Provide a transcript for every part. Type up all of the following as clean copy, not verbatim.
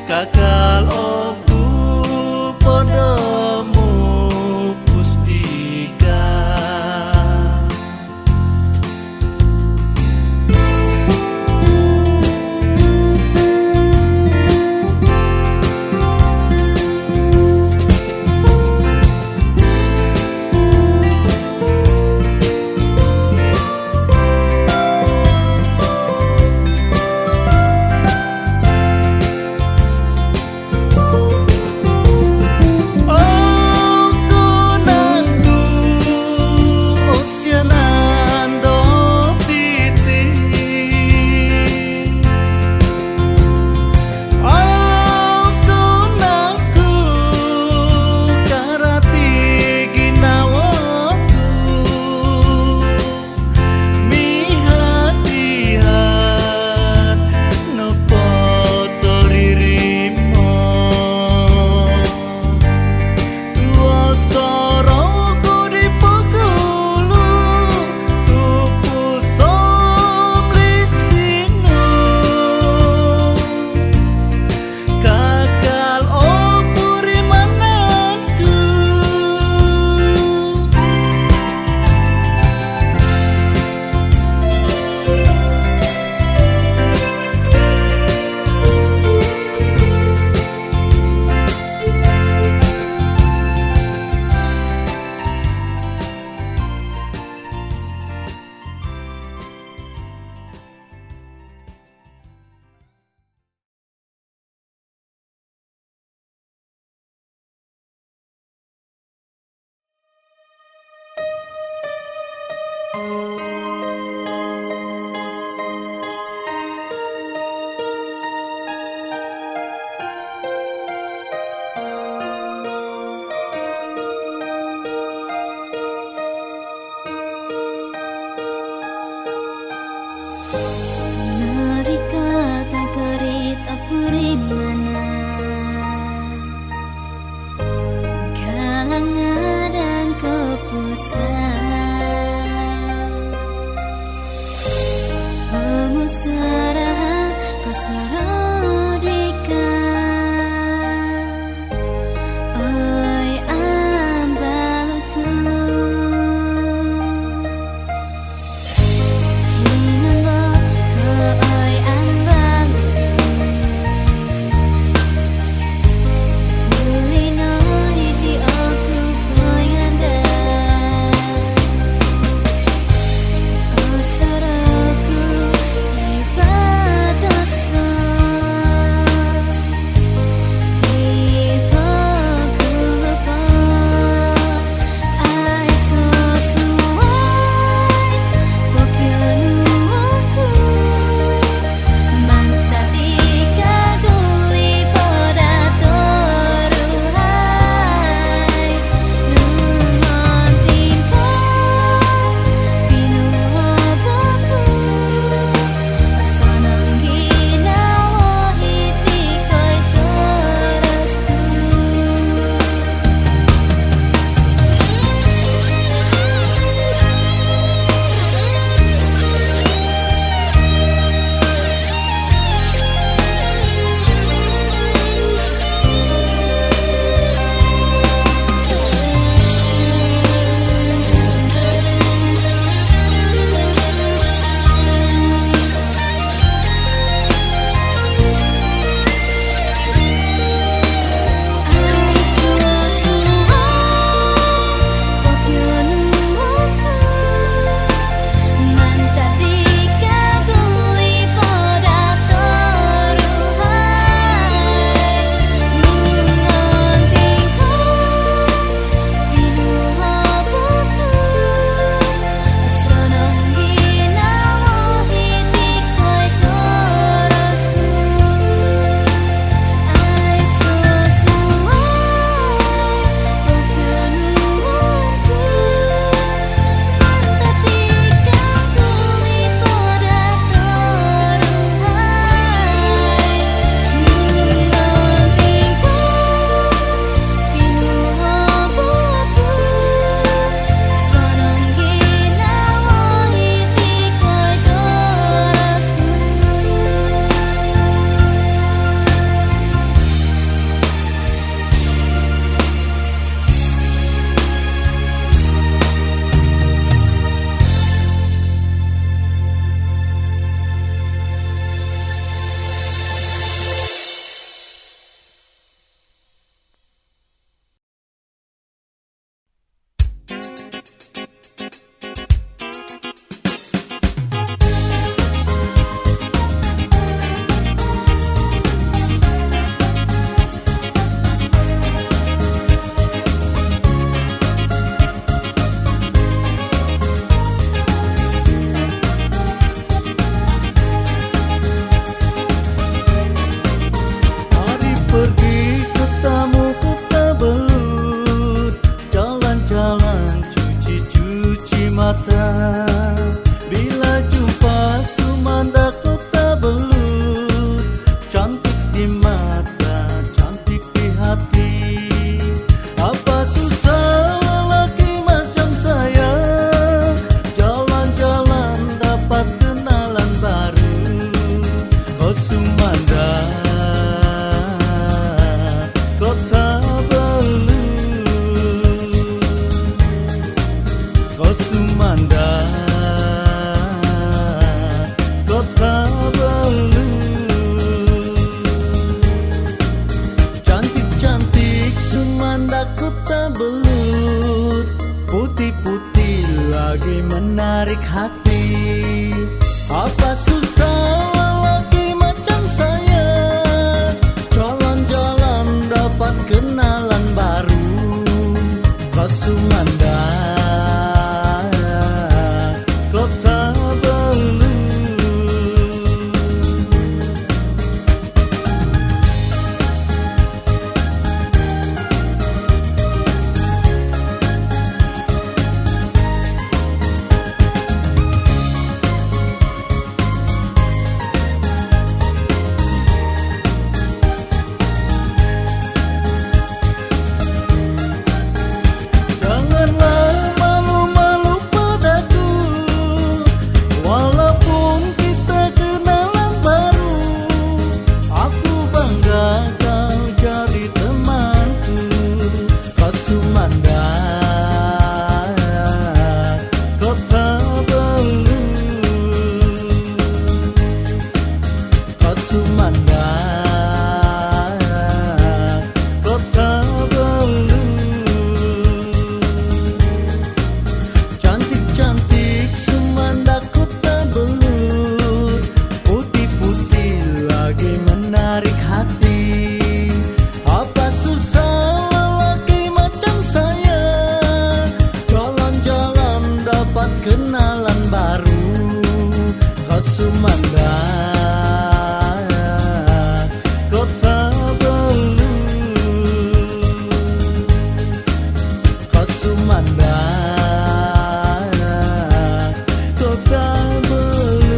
kakal oku podomu pustika. di mata, cantik di hati. Apa susah lelaki macam saya, jalan-jalan dapat kenalan baru. Oh Sumanda, kota Belu. Oh Sumanda, kota Belu. Cantik-cantik Sumanda kota belut, putih-putih lagi menarik hati. Apa susah lelaki macam saya, jalan-jalan dapat kenalan baru. Kau Sumanda, kota Belu. Janganlah malu-malu padaku, walaupun kita kenalan baru. Aku bangga kau jadi temanku. Kau Sumanda, kota Belu. Kau Sumanda, kota Belu. Cantik-cantik Sumanda kota belut, putih-putih lagi menarik hati. Apa susah lelaki macam saya, jalan-jalan dapat kenalan baru. Kau Sumanda, kota Belu. Kau Sumanda, kota Belu.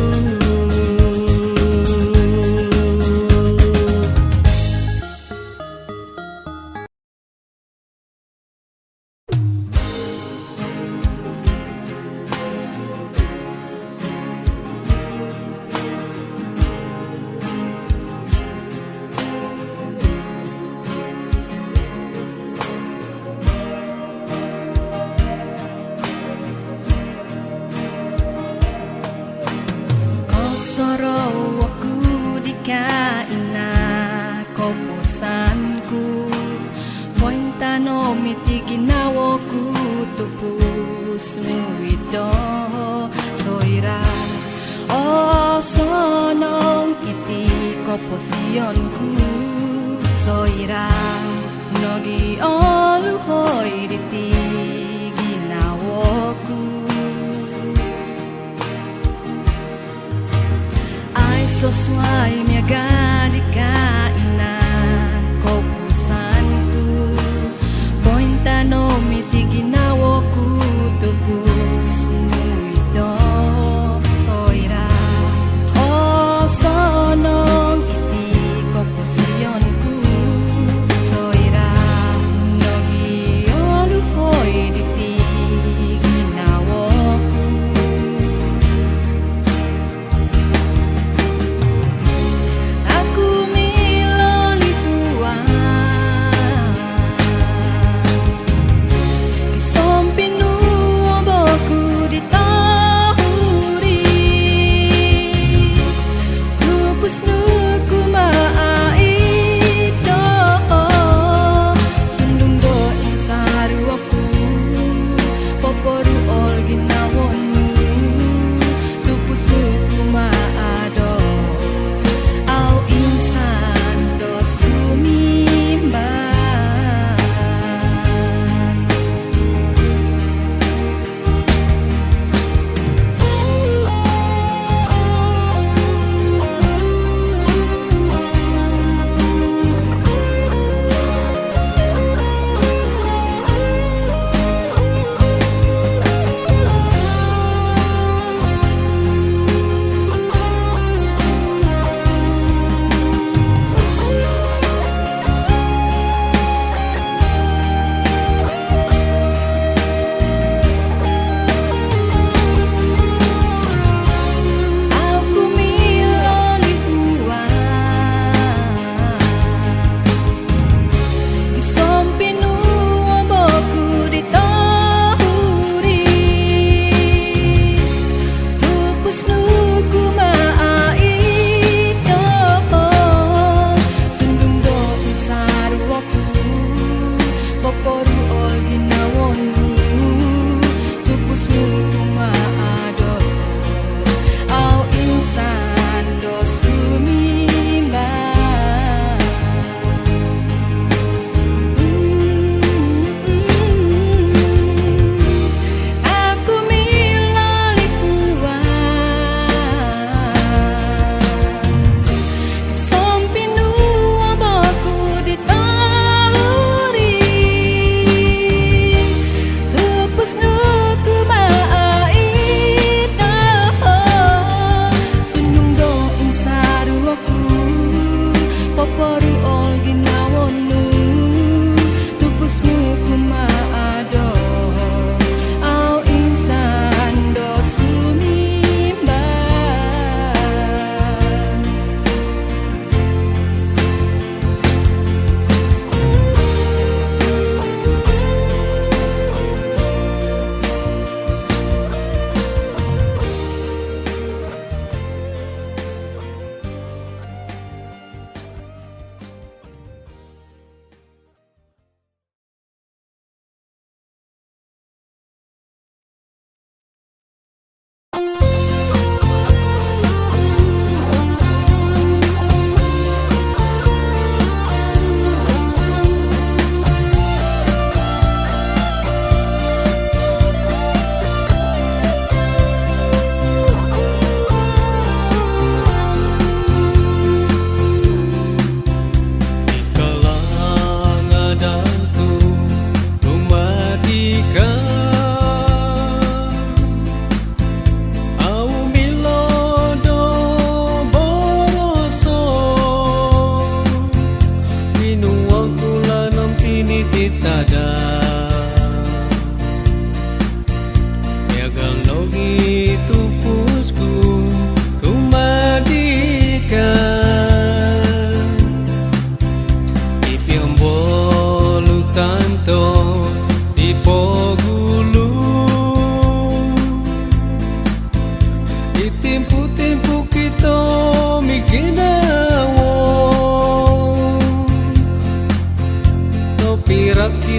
Kau sorrow aku di kaina kau posanku, pointano miti ginawoku tupus muido soira. Oh sonong kiti kau posionku soira, nogi oluhoi diti ginawoku. Sesuai miaga di kaina kau pusanku, pointano miti ginawoku tubus muido soira. Oh sonong iti kau posionku soira, nogi oluhoi diti ginawoku. Aku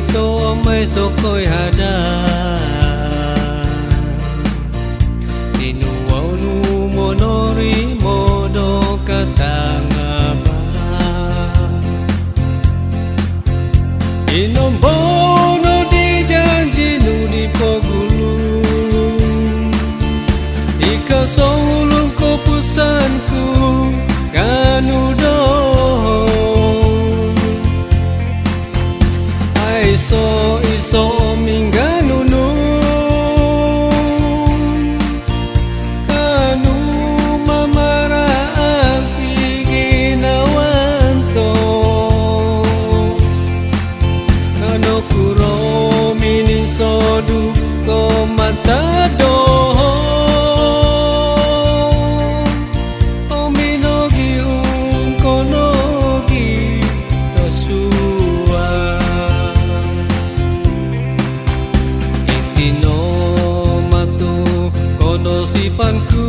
to mai sokoi hada tinu nu monori modo katangaba inombono di janji nu di pogulu ika solung ko pusanku kanu iso minganunu kanu mamara api ginawanto kano kuro minin sodu ko matado ominogi konogi tosua Tino matu kono sipanku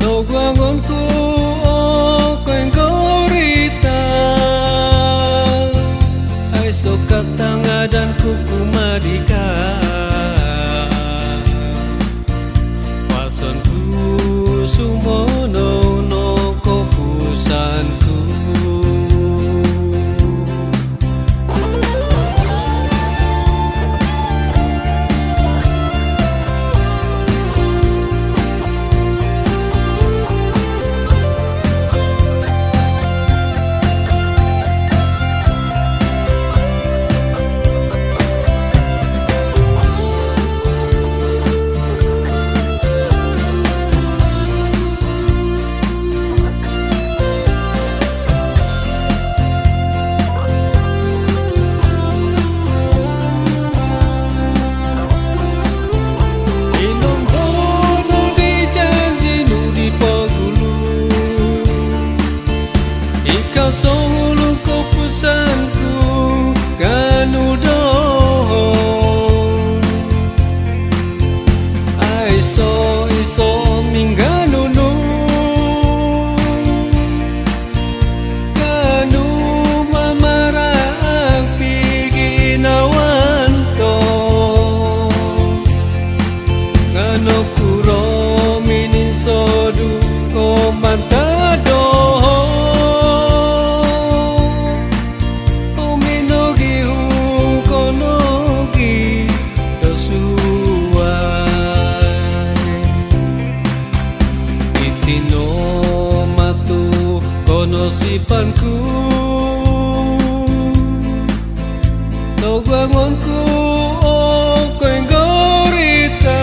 no guangonku o kengorita ai so katanga dan kuku madika pasonku sumono no kopusanku Ika solo ko pusanku kanudo iso minganunu kanu mamara piginawanto kano kuro minin sodu ko mantado Tino matu kono sipanku no guangonku o kenggorita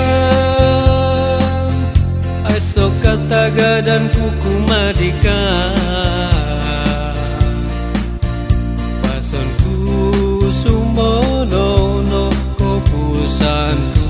aiso kataga dan kuku madika pasonku sumono no kopusanku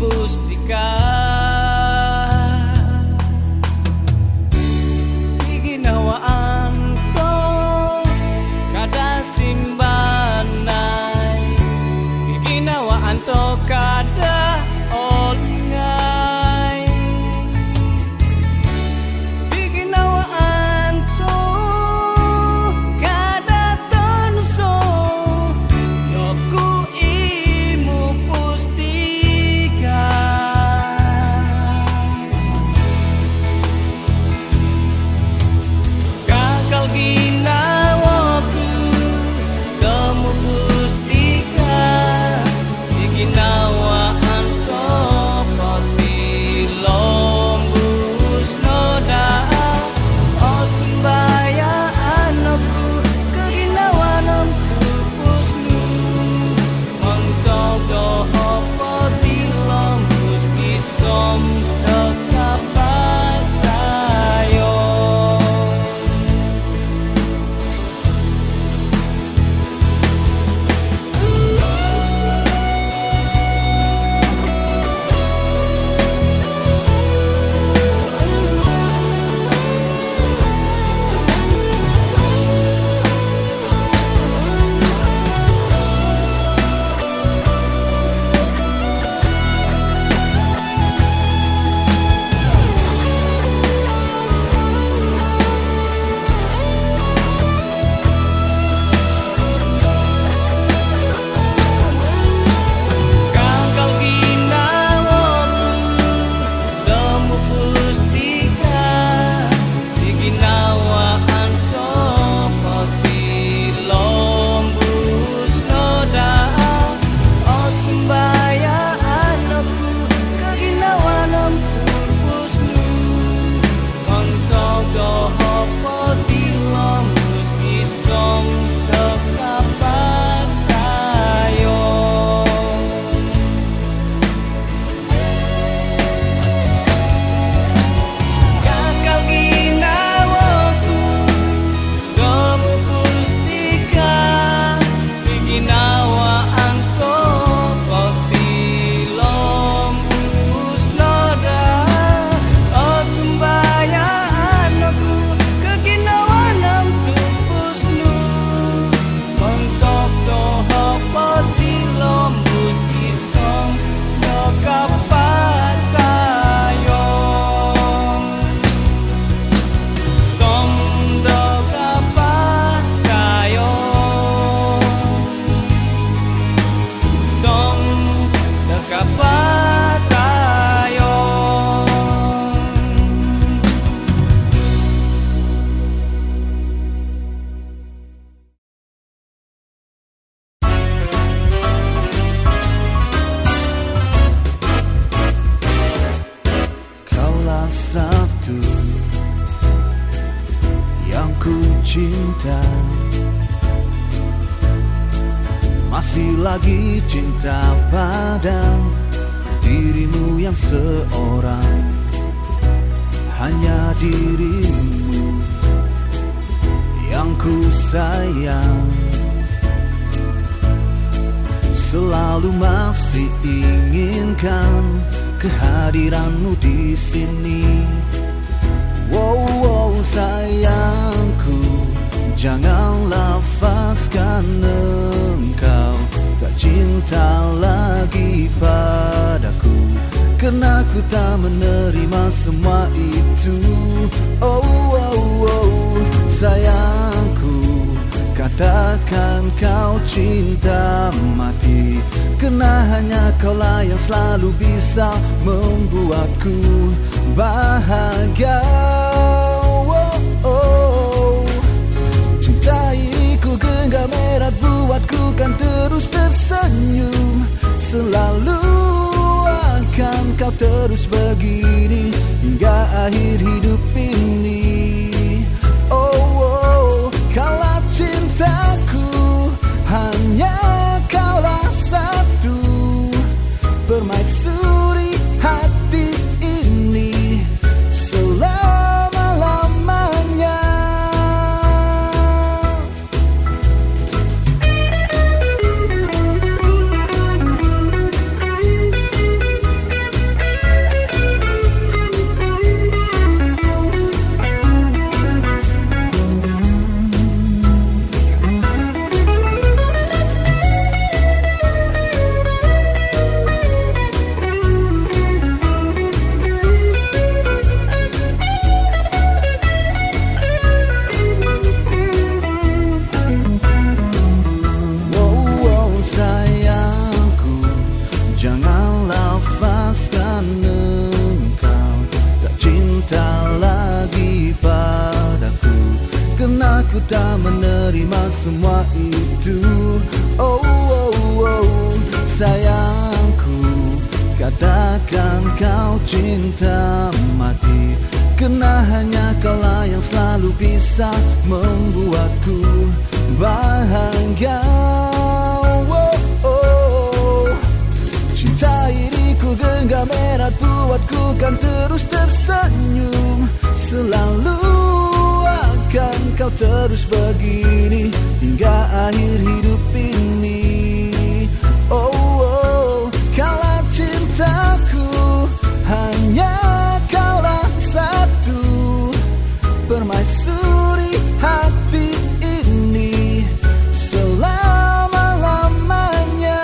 pustika Iginawaan to kada simbanay Iginawaan to kada olingay Iginawaan to kada tanuso Yoku imu pustika Gagal ginawaku Demu pustika Iginawaan to pati lombus noda Otumbayaan aku Keginawanan kupusnu Mengkau doho pati lombus Kisom tekapat tayo Gagal ginawaku Demu pustika Iginawaan to pati lombus noda Otumbayaan aku Keginawanan kupusnu Mengkau doho pati lombus Kisom tekapat tayo Gagal ginawaku Demu pustika Iginawaan to pati lombus noda Otumbayaan aku Keginawanan kupusnu Mentok doho pati lombus Kisom tekapat tayo Som tekapat tayo Som tekapat tayo Kaulah satu yang ku cinta Masih lagi cinta pada dirimu yang seorang Hanya dirimu yang ku sayang Selalu masih inginkan kehadiranmu di sini. Wow, wow sayangku, jangan lafazkan engkau tak cinta lagi padaku, karena ku tak menerima semua itu. Oh, oh, oh sayangku, katakan kau cinta mati, karena hanya kaulah yang selalu bisa membuatku bahagia. Oh, oh. Cintaiku genggam erat, buatku kan terus tersenyum. Selalu akan kau terus begini hingga akhir hidup ini. Oh, oh. Kaulah cintaku, hanya kaulah satu permaisuri hati ini selama-lamanya. Katakan kau cinta mati, karena hanya kaulah yang selalu bisa membuatku bahagia. Oh, oh. Cinta iriku genggam erat buatku kan terus tersenyum. Selalu akan kau terus begini hingga akhir hidup ini. Oh, oh. Kaulah cintaku, hanya kaulah satu permaisuri hati ini selama-lamanya.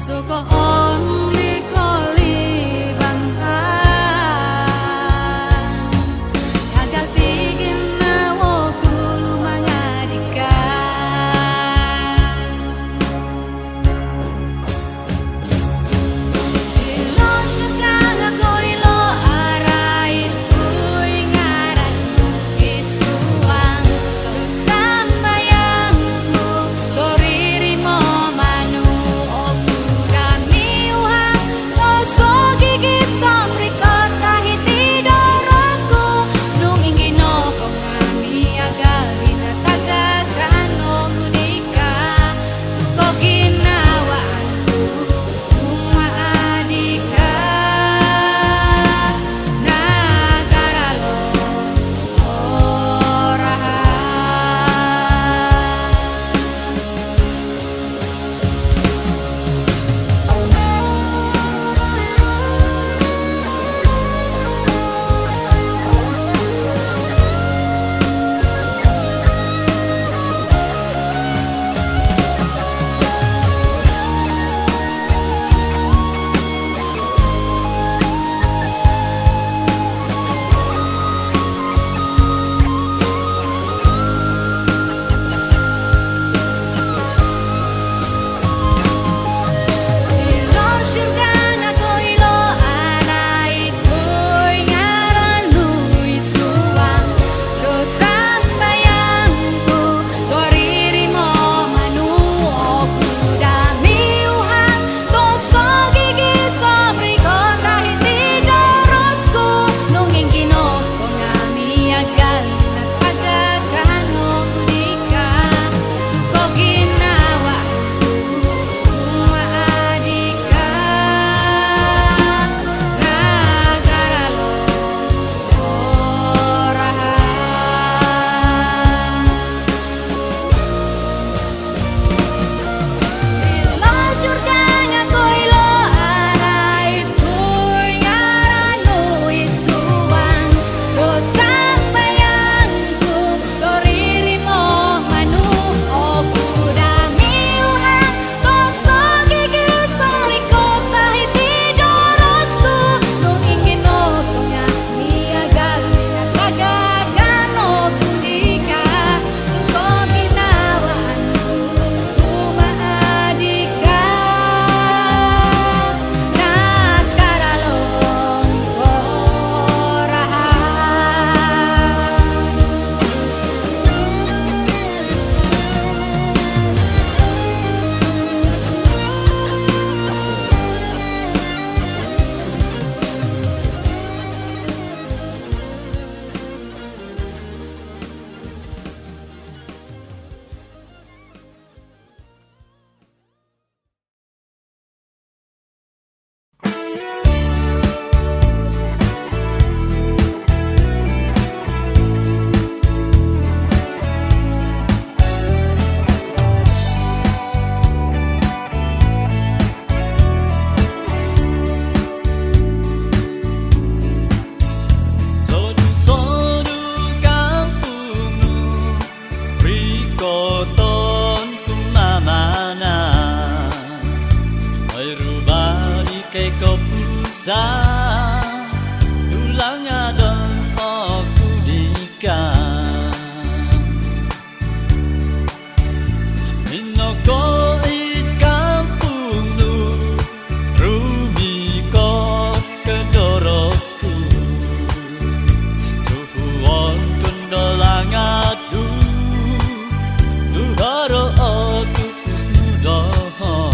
So ko only ko libang koton kumamana ay rubali kay kopusa tulang adon aku dika minoko it kampung nu rumi ko kedorosku tuhuan kendolangat du tuharo aku kusnudohon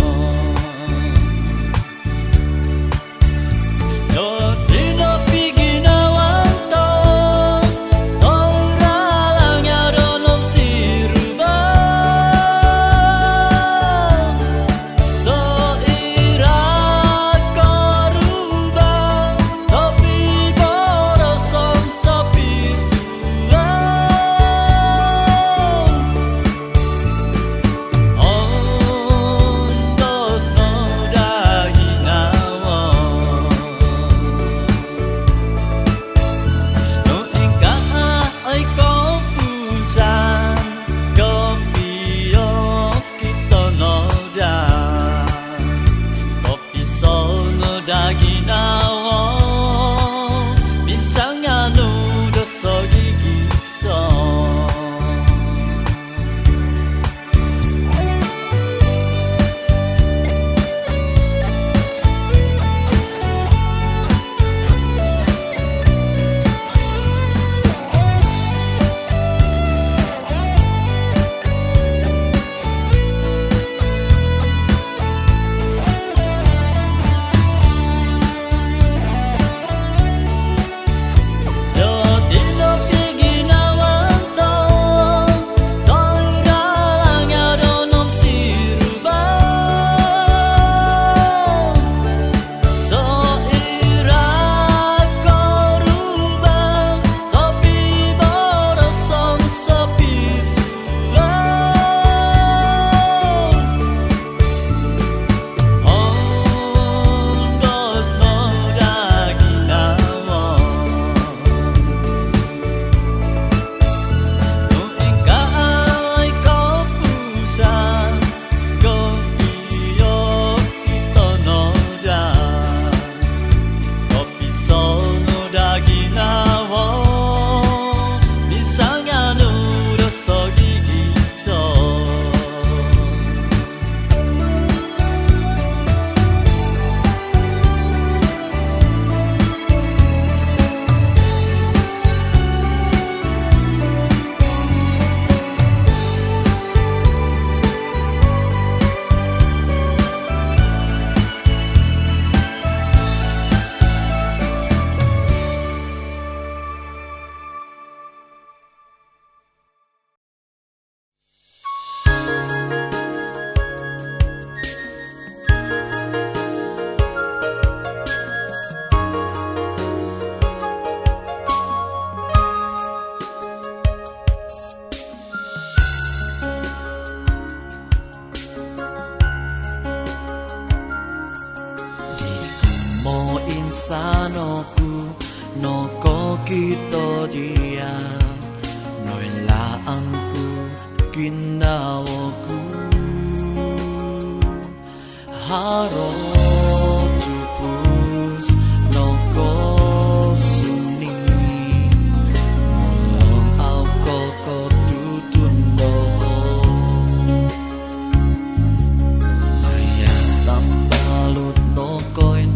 Insanoku no kokito dia noilaanku kinawoku haro tupus no kosuni mulong au koko tutundo ayam tambalut no koin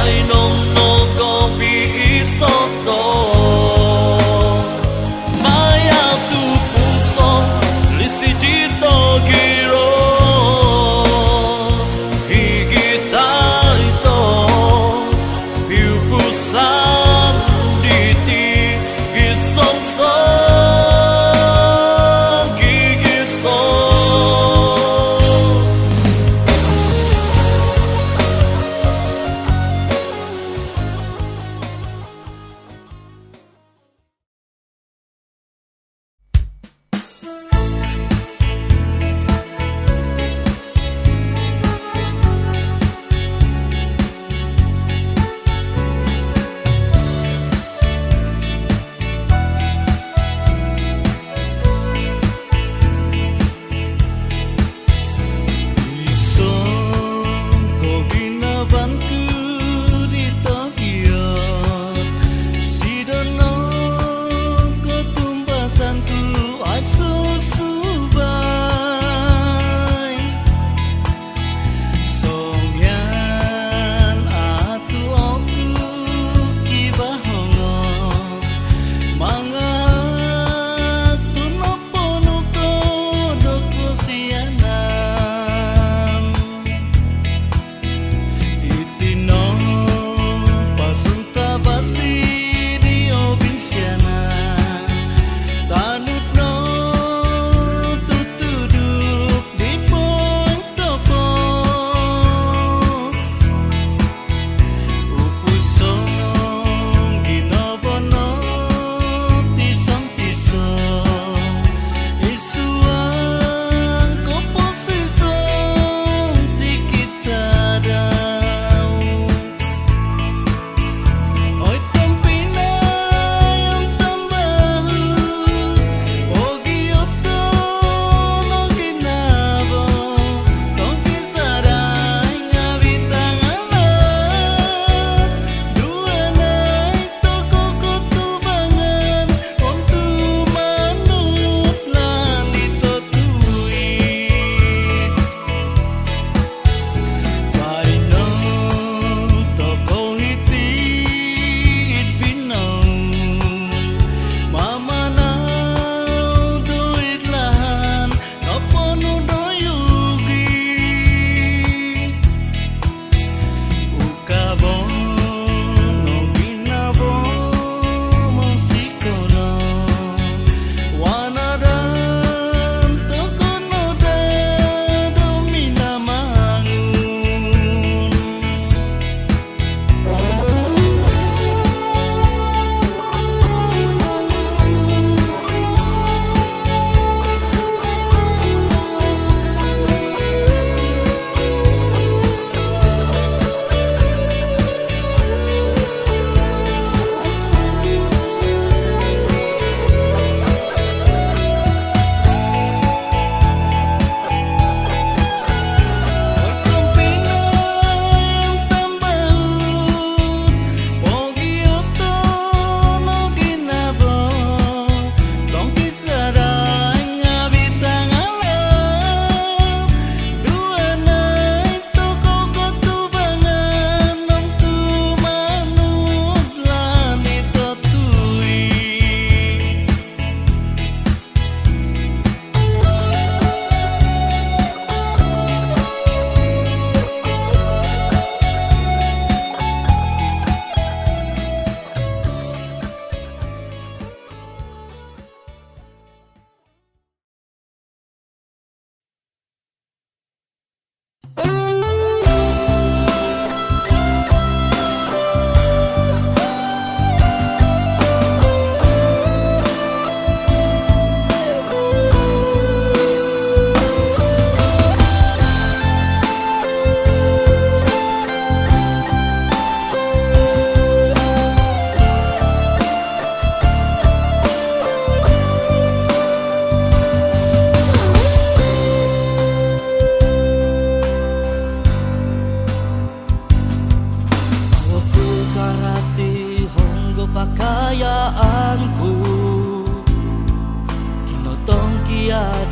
Ai nong no go bi isoto Maya tu puso Lisi dito giro Higita ito Piu pusan diti Gisongso Gigiso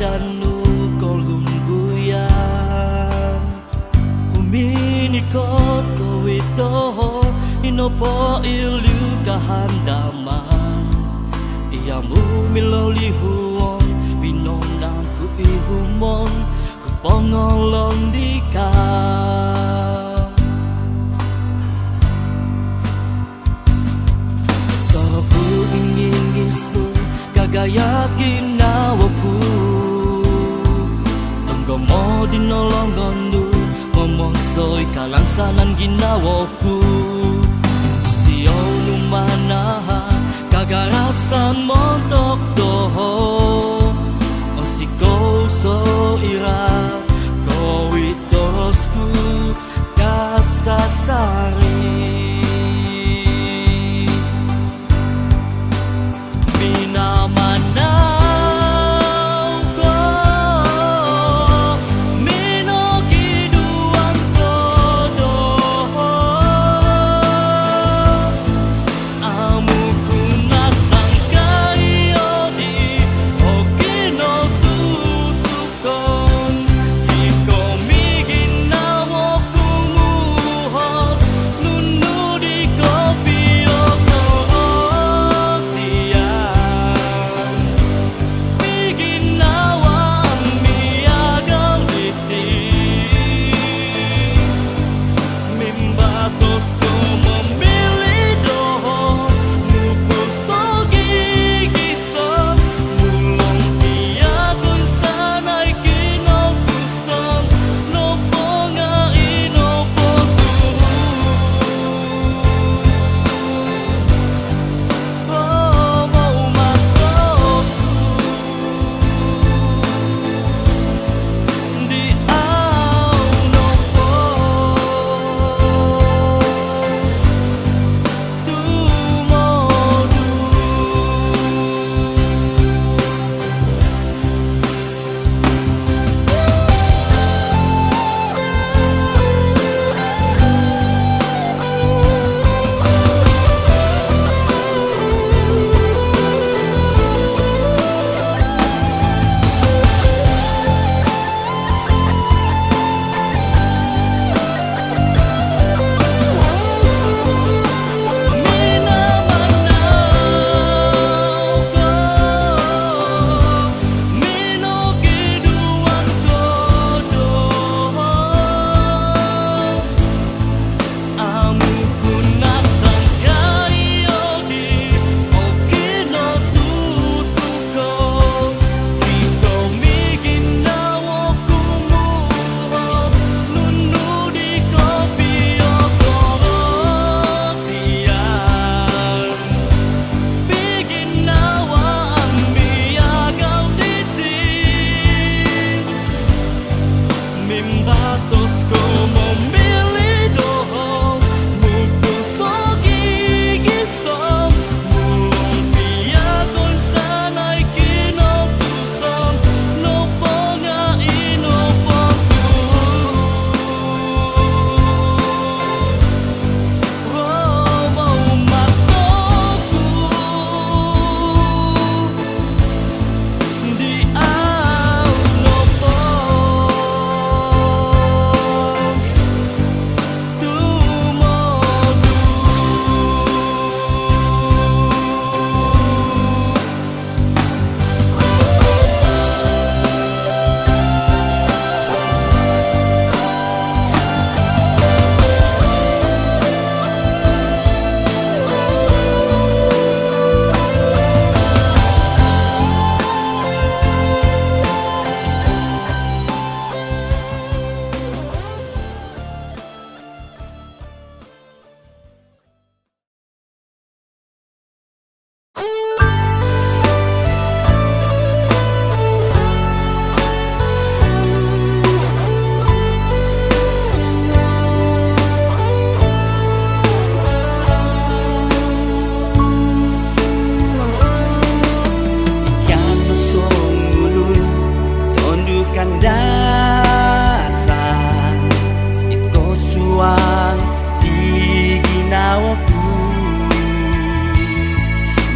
dan nukol guyang huminikot ko ito minopo ilu kahandaman iamu miloli huon binonangku ihumon kupongolong dika sabu ingin gistu kagayat ginawaku tenggomo dinolongondu momonsoy kalangsanan ginawaku siyo numanaha kagarasan montok doho osiko so ira kowi torosku kasasari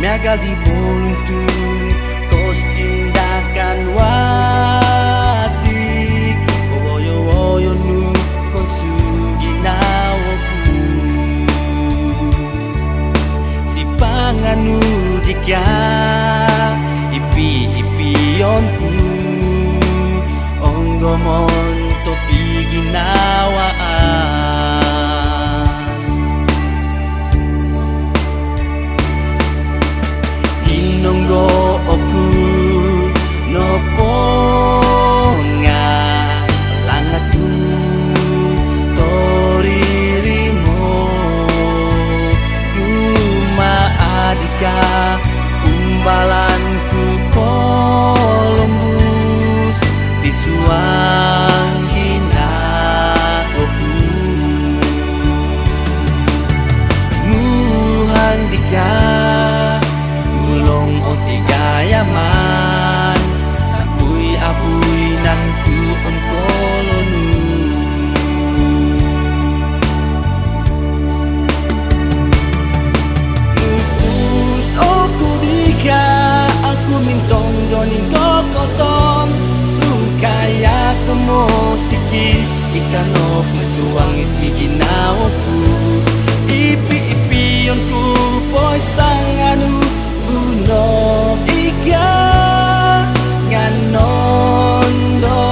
Miagal di boluntun ko sindakan wati ko woyo nu kon suginawaku dika ipi-ipionku onggomon topi ginawaan inonggo oku nopo nga langatu toririmo kuma adika umbalanku polombus tisuang hinaoku muhandika mulong o tigayaman apuy nang tuon kolonu lupus oku dika aku mintong doning kokoton lungkaya kemosiki ikan oku suang iti ginaoku ipi-ipionku poy sanganu buno ika nganondo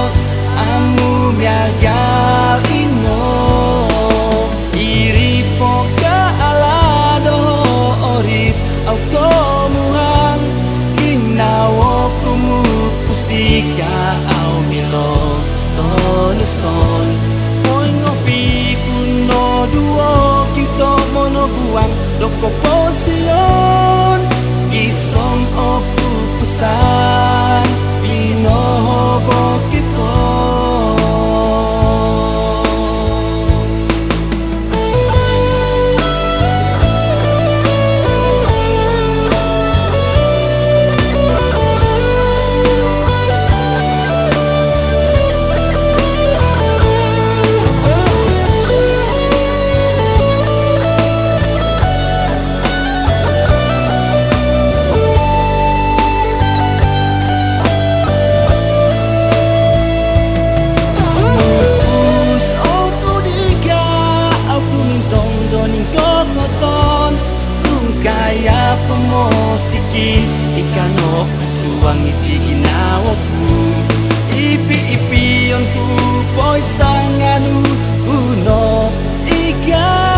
amu miagal ino iri poka alado oris automuhang ginawo kumu pustika au milo tonuson moy ngopi kuno duo kito mono buang loko posilon isom opu pusan pinohobo kito kaya pemosiki ikano suang iti ginawaku ipi-ipionku poy sanganu uno ika